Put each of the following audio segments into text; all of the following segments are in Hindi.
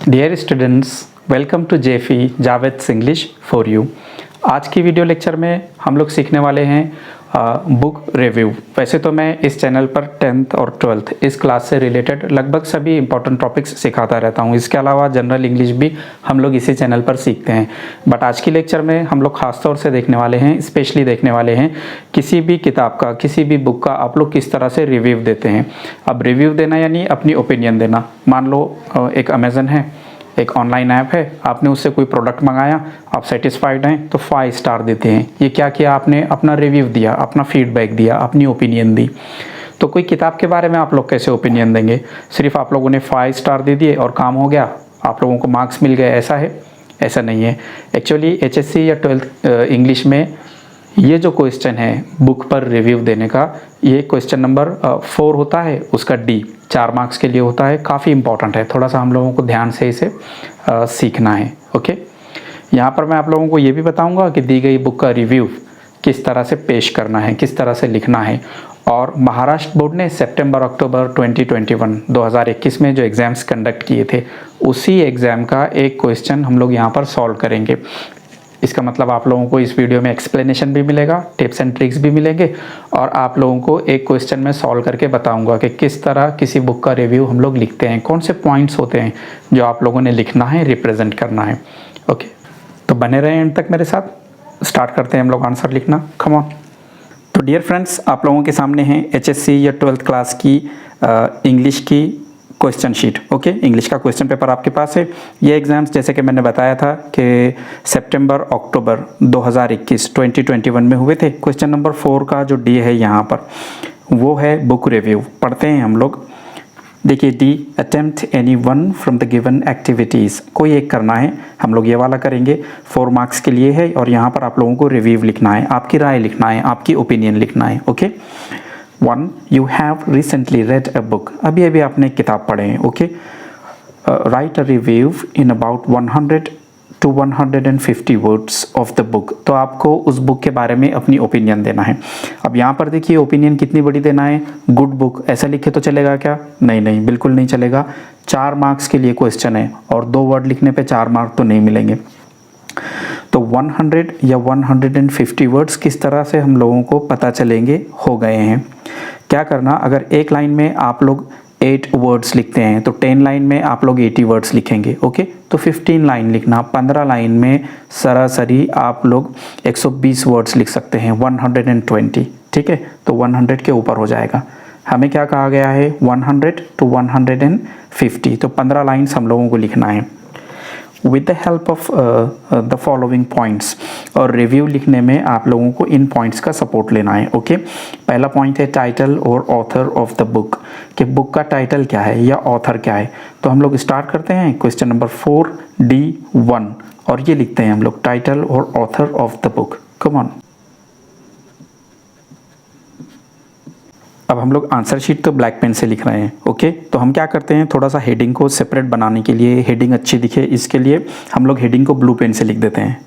डियर स्टूडेंट्स, वेलकम टू जेफी जावेद्स इंग्लिश फॉर यू। आज की वीडियो लेक्चर में हम लोग सीखने वाले हैं बुक रिव्यू। वैसे तो मैं इस चैनल पर 10th और 12th इस क्लास से रिलेटेड लगभग सभी इंपॉर्टेंट टॉपिक्स सिखाता रहता हूँ। इसके अलावा जनरल इंग्लिश भी हम लोग इसी चैनल पर सीखते हैं। बट आज की लेक्चर में हम लोग खास तौर से देखने वाले हैं, स्पेशली देखने वाले हैं किसी भी किताब का, किसी भी बुक का आप लोग किस तरह से रिव्यू देते हैं। अब रिव्यू देना यानी अपनी ओपिनियन देना। मान लो एक अमेज़न है, एक ऑनलाइन ऐप है, आपने उससे कोई प्रोडक्ट मंगाया, आप सेटिस्फाइड हैं तो 5 स्टार देते हैं। ये क्या किया आपने? अपना रिव्यू दिया, अपना फीडबैक दिया, अपनी ओपिनियन दी। तो कोई किताब के बारे में आप लोग कैसे ओपिनियन देंगे? सिर्फ आप लोगों ने 5 स्टार दे दिए और काम हो गया, आप लोगों को मार्क्स मिल गए, ऐसा है? ऐसा नहीं है। एक्चुअली एचएससी या 12th इंग्लिश में ये जो क्वेश्चन है बुक पर रिव्यू देने का, ये क्वेश्चन नंबर 4 होता है, उसका डी 4 मार्क्स के लिए होता है। काफ़ी इंपॉर्टेंट है, थोड़ा सा हम लोगों को ध्यान से इसे सीखना है। ओके, यहाँ पर मैं आप लोगों को ये भी बताऊंगा कि दी गई बुक का रिव्यू किस तरह से पेश करना है, किस तरह से लिखना है। और महाराष्ट्र बोर्ड ने सितंबर अक्टूबर 2021 में जो एग्ज़ाम्स कंडक्ट किए थे, उसी एग्ज़ाम का एक क्वेश्चन हम लोग यहाँ पर सॉल्व करेंगे। इसका मतलब आप लोगों को इस वीडियो में एक्सप्लेनेशन भी मिलेगा, टिप्स एंड ट्रिक्स भी मिलेंगे, और आप लोगों को एक क्वेश्चन में सॉल्व करके बताऊंगा कि किस तरह किसी बुक का रिव्यू हम लोग लिखते हैं, कौन से पॉइंट्स होते हैं जो आप लोगों ने लिखना है, रिप्रेजेंट करना है। ओके, तो बने रहें एंड तक मेरे साथ। स्टार्ट करते हैं हम लोग आंसर लिखना। Come on. तो डियर फ्रेंड्स, आप लोगों के सामने है एचएससी या 12th क्लास की इंग्लिश की क्वेश्चन शीट। ओके, इंग्लिश का क्वेश्चन पेपर आपके पास है। ये एग्ज़ाम्स जैसे कि मैंने बताया था कि सितंबर अक्टूबर 2021 में हुए थे। क्वेश्चन नंबर 4 का जो डी है यहाँ पर, वो है बुक रिव्यू। पढ़ते हैं हम लोग। देखिए, D attempt any one from the given activities, कोई एक करना है। हम लोग ये वाला करेंगे, 4 मार्क्स के लिए है। और यहाँ पर आप लोगों को रिव्यू लिखना है, आपकी राय लिखना है, आपकी ओपिनियन लिखना है। Okay, 1. You have recently read a book. अभी अभी आपने एक किताब पढ़े हैं। Okay, right a review in about 100 to 150 words of the book. तो आपको उस बुक के बारे में अपनी ओपिनियन देना है। अब यहाँ पर देखिए, ओपिनियन कितनी बड़ी देना है? गुड बुक ऐसा लिखे तो चलेगा क्या? नहीं नहीं, बिल्कुल नहीं चलेगा। 4 मार्क्स के लिए क्वेश्चन है और 2 वर्ड लिखने पे 4 मार्क तो नहीं मिलेंगे। तो 100 या 150 वर्ड्स किस तरह से हम लोगों को पता चलेंगे हो गए हैं। क्या करना, अगर एक लाइन में आप लोग 8 वर्ड्स लिखते हैं तो 10 लाइन में आप लोग 80 वर्ड्स लिखेंगे। ओके, तो 15 लाइन लिखना, 15 लाइन में सरासरी आप लोग 120 वर्ड्स लिख सकते हैं, 120। ठीक है, तो 100 के ऊपर हो जाएगा। हमें क्या कहा गया है? 100 to 150, तो 15 लाइन्स हम लोगों को लिखना है with the help of the following points. और रिव्यू लिखने में आप लोगों को इन पॉइंट्स का सपोर्ट लेना है। ओके, पहला पॉइंट है टाइटल और ऑथर ऑफ द बुक, कि बुक का टाइटल क्या है या ऑथर क्या है। तो हम लोग स्टार्ट करते हैं क्वेश्चन नंबर 4D1 और ये लिखते हैं हम लोग टाइटल और author of the book. Come on. अब हम लोग आंसर शीट तो ब्लैक पेन से लिख रहे हैं। ओके, तो हम क्या करते हैं, थोड़ा सा हेडिंग को सेपरेट बनाने के लिए, हेडिंग अच्छी दिखे इसके लिए हम लोग हेडिंग को ब्लू पेन से लिख देते हैं।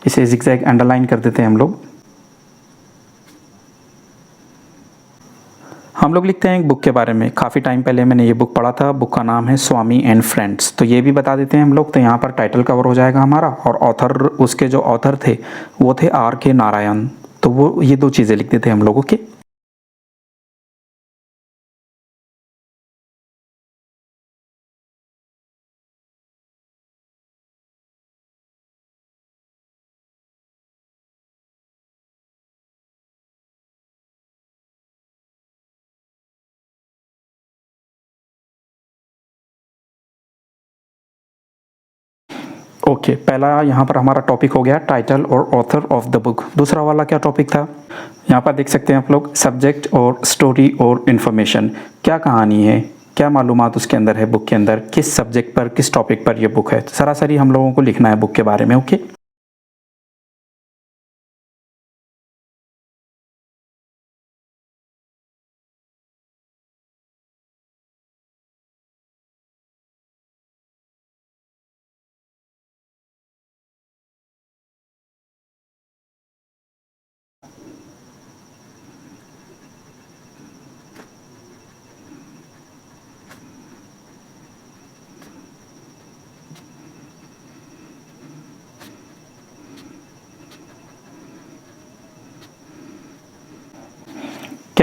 इसे जिगजैग अंडरलाइन कर देते हैं हम लोग। हम लोग लिखते हैं एक बुक के बारे में। काफ़ी टाइम पहले मैंने ये बुक पढ़ा था, बुक का नाम है स्वामी एंड फ्रेंड्स। तो ये भी बता देते हैं हम लोग। तो यहाँ पर टाइटल कवर हो जाएगा हमारा, और ऑथर, उसके जो ऑथर थे वो थे R.K. नारायण। तो वो ये 2 चीज़ें लिख देते हैं हम लोग। ओके, ओके, पहला यहाँ पर हमारा टॉपिक हो गया टाइटल और ऑथर ऑफ द बुक। दूसरा वाला क्या टॉपिक था? यहाँ पर देख सकते हैं आप लोग, सब्जेक्ट और स्टोरी और इन्फॉर्मेशन। क्या कहानी है, क्या मालूमात उसके अंदर है, बुक के अंदर किस सब्जेक्ट पर, किस टॉपिक पर ये बुक है। सरासरी हम लोगों को लिखना है बुक के बारे में। ओके,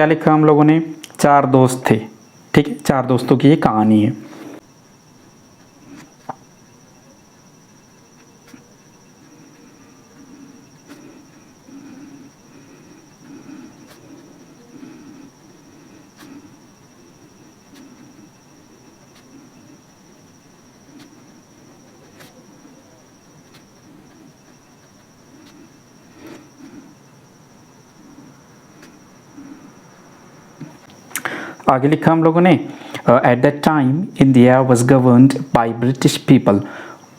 क्या लिखा हम लोगों ने, 4 दोस्त थे। ठीक है, 4 दोस्तों की ये कहानी है। आगे लिखा हम लोगों ने, at that time India was governed by British people.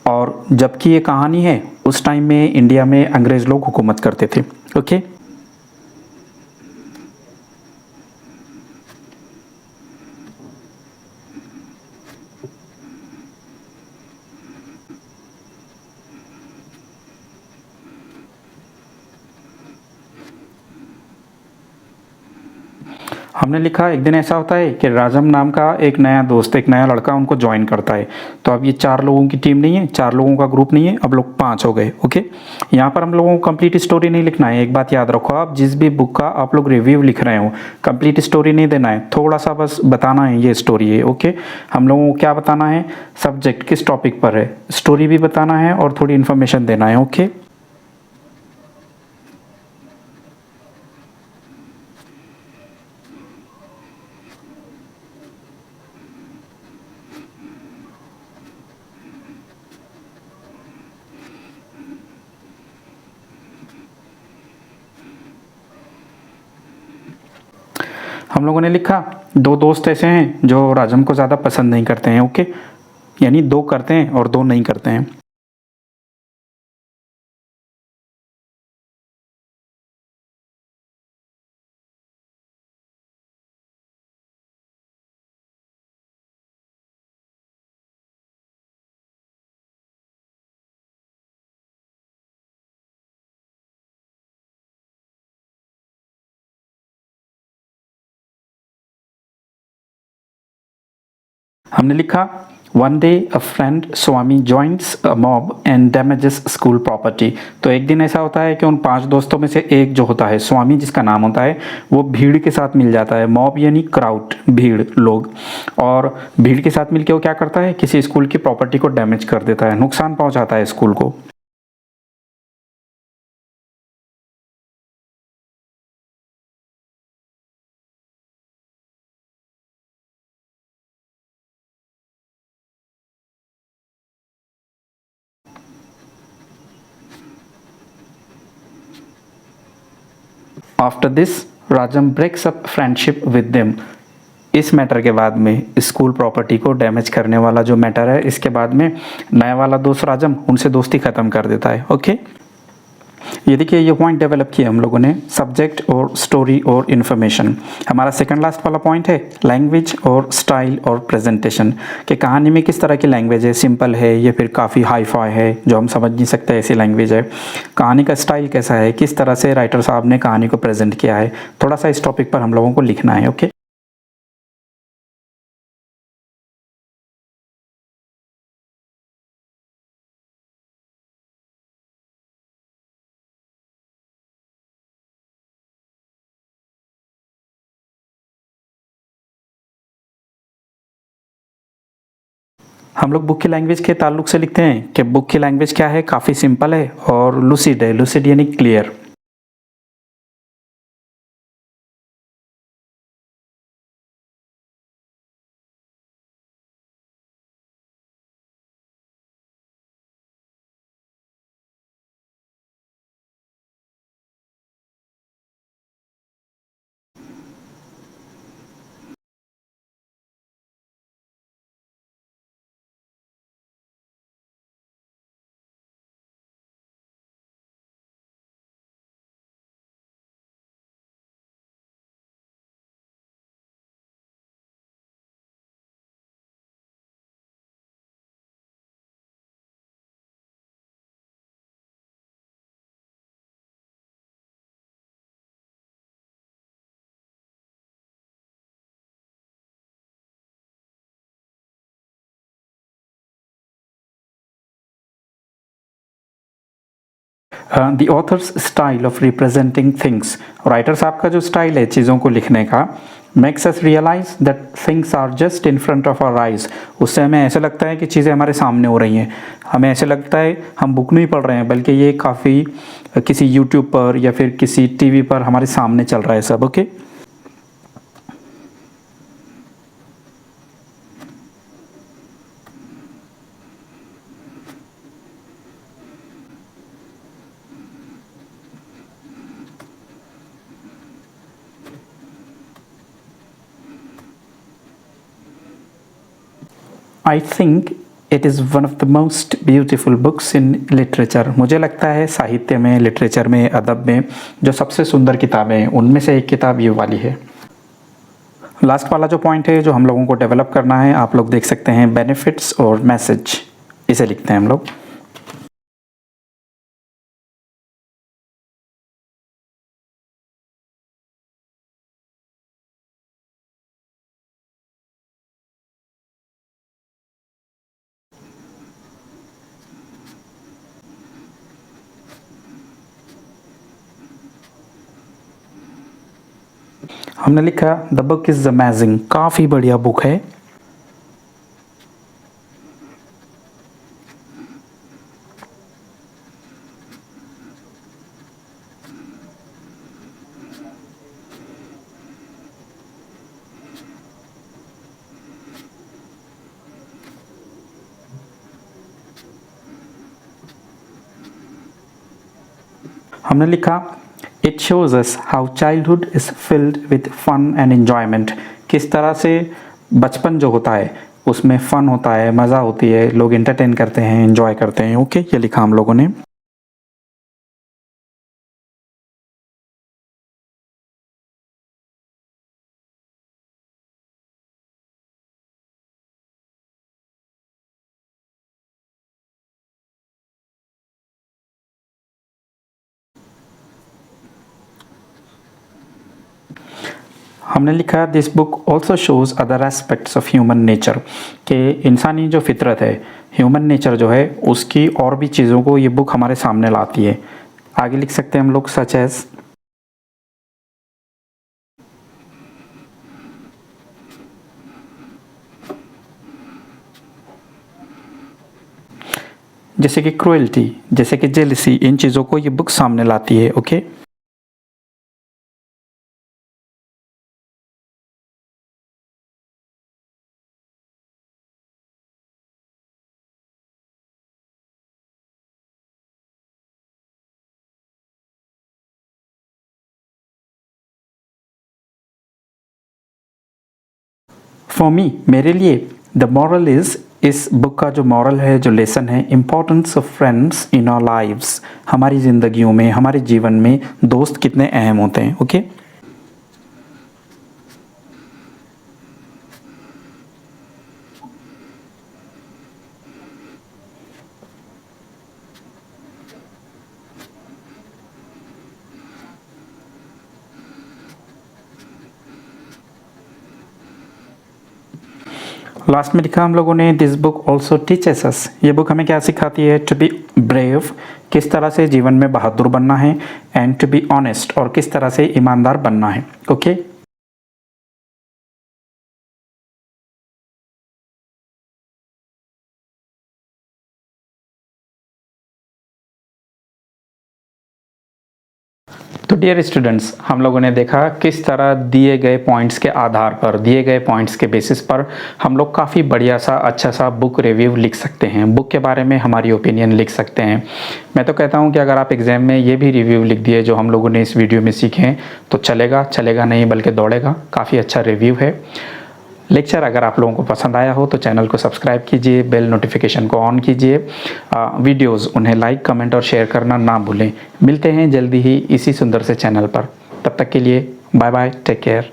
और जबकि ये कहानी है, उस टाइम में इंडिया में अंग्रेज लोग हुकूमत करते थे। ओके। हमने लिखा, एक दिन ऐसा होता है कि राजम नाम का एक नया दोस्त, एक नया लड़का उनको ज्वाइन करता है। तो अब ये 4 लोगों की टीम नहीं है, 4 लोगों का ग्रुप नहीं है, अब लोग 5 हो गए। ओके। यहाँ पर हम लोगों को कंप्लीट स्टोरी नहीं लिखना है। एक बात याद रखो, आप जिस भी बुक का आप लोग रिव्यू लिख रहे हो, कंप्लीट स्टोरी नहीं देना है, थोड़ा सा बस बताना है ये स्टोरी है। ओके। हम लोगों को क्या बताना है, सब्जेक्ट किस टॉपिक पर है, स्टोरी भी बताना है और थोड़ी इन्फॉर्मेशन देना है। ओके। हम लोगों ने लिखा, 2 दोस्त ऐसे हैं जो राजम को ज़्यादा पसंद नहीं करते हैं। ओके, यानी 2 करते हैं और 2 नहीं करते हैं। हमने लिखा, one day a friend Swami joints a mob and damages school property. तो एक दिन ऐसा होता है कि उन 5 दोस्तों में से एक जो होता है, स्वामी जिसका नाम होता है, वो भीड़ के साथ मिल जाता है। मॉब यानी क्राउड, भीड़, लोग। और भीड़ के साथ मिलकर वो क्या करता है, किसी स्कूल की प्रॉपर्टी को डैमेज कर देता है, नुकसान पहुंचाता है स्कूल को। After this Rajam breaks up friendship with them. इस मैटर के बाद में, स्कूल प्रॉपर्टी को डैमेज करने वाला जो मैटर है, इसके बाद में नया वाला दोस्त राजम उनसे दोस्ती खत्म कर देता है। ओके। ये देखिए, ये पॉइंट डेवलप किया हम लोगों ने, सब्जेक्ट और स्टोरी और इन्फॉर्मेशन। हमारा सेकंड लास्ट वाला पॉइंट है लैंग्वेज और स्टाइल और प्रेजेंटेशन, कि कहानी में किस तरह की लैंग्वेज है, सिंपल है या फिर काफ़ी हाई फाई है जो हम समझ नहीं सकते, ऐसी लैंग्वेज है। कहानी का स्टाइल कैसा है, किस तरह से राइटर साहब ने कहानी को प्रेजेंट किया है, थोड़ा सा इस टॉपिक पर हम लोगों को लिखना है। ओके। हम लोग बुक की लैंग्वेज के ताल्लुक से लिखते हैं कि बुक की लैंग्वेज क्या है, काफ़ी सिंपल है और लूसिड है। लूसिड यानी clear. The author's style of representing things, writer साहब का जो स्टाइल है चीज़ों को लिखने का, makes us realise that things are just in front of our eyes. उससे हमें ऐसा लगता है कि चीज़ें हमारे सामने हो रही हैं, हमें ऐसे लगता है हम बुक नहीं पढ़ रहे हैं बल्कि ये काफ़ी किसी यूट्यूब पर या फिर किसी टीवी पर हमारे सामने चल रहा है सब। Okay, I think it is one of the most beautiful books in literature. मुझे लगता है साहित्य में, लिटरेचर में, अदब में जो सबसे सुंदर किताबें हैं उनमें से एक किताब ये वाली है। लास्ट वाला जो पॉइंट है जो हम लोगों को डेवलप करना है, आप लोग देख सकते हैं बेनिफिट्स और मैसेज, इसे लिखते हैं हम लोग। हमने लिखा द बुक इज़ अमेजिंग, काफ़ी बढ़िया बुक है। हमने लिखा it shows us how childhood is filled with fun and enjoyment. किस तरह से बचपन जो होता है उसमें फ़न होता है, मज़ा होती है, लोग एंटरटेन करते हैं, एंजॉय करते हैं। ओके, ये लिखा हम लोगों ने। हमने लिखा this book also shows other aspects of human nature, कि इंसानी जो फितरत है, ह्यूमन नेचर जो है, उसकी और भी चीज़ों को ये बुक हमारे सामने लाती है। आगे लिख सकते हैं हम लोग सच एज, जैसे कि क्रुएल्टी, जैसे कि जेलसी, इन चीज़ों को ये बुक सामने लाती है। ओके, फॉर मी, मेरे लिए द मॉरल इज़, इस बुक का जो मॉरल है, जो लेसन है, importance of friends in our lives, हमारी ज़िंदगियों में, हमारे जीवन में दोस्त कितने अहम होते हैं। ओके, लास्ट में लिखा हम लोगों ने this book also teaches us, ये बुक हमें क्या सिखाती है, टू बी ब्रेव, किस तरह से जीवन में बहादुर बनना है, एंड टू बी ऑनेस्ट, और किस तरह से ईमानदार बनना है। ओके, तो डियर स्टूडेंट्स, हम लोगों ने देखा किस तरह दिए गए पॉइंट्स के आधार पर, दिए गए पॉइंट्स के बेसिस पर हम लोग काफ़ी बढ़िया सा, अच्छा सा बुक रिव्यू लिख सकते हैं, बुक के बारे में हमारी ओपिनियन लिख सकते हैं। मैं तो कहता हूँ कि अगर आप एग्ज़ाम में ये भी रिव्यू लिख दिए जो हम लोगों ने इस वीडियो में सीखे हैं तो चलेगा, चलेगा नहीं बल्कि दौड़ेगा। काफ़ी अच्छा रिव्यू है। लेक्चर अगर आप लोगों को पसंद आया हो तो चैनल को सब्सक्राइब कीजिए, बेल नोटिफिकेशन को ऑन कीजिए, वीडियोस उन्हें लाइक, कमेंट और शेयर करना ना भूलें। मिलते हैं जल्दी ही इसी सुंदर से चैनल पर, तब तक के लिए बाय बाय, टेक केयर।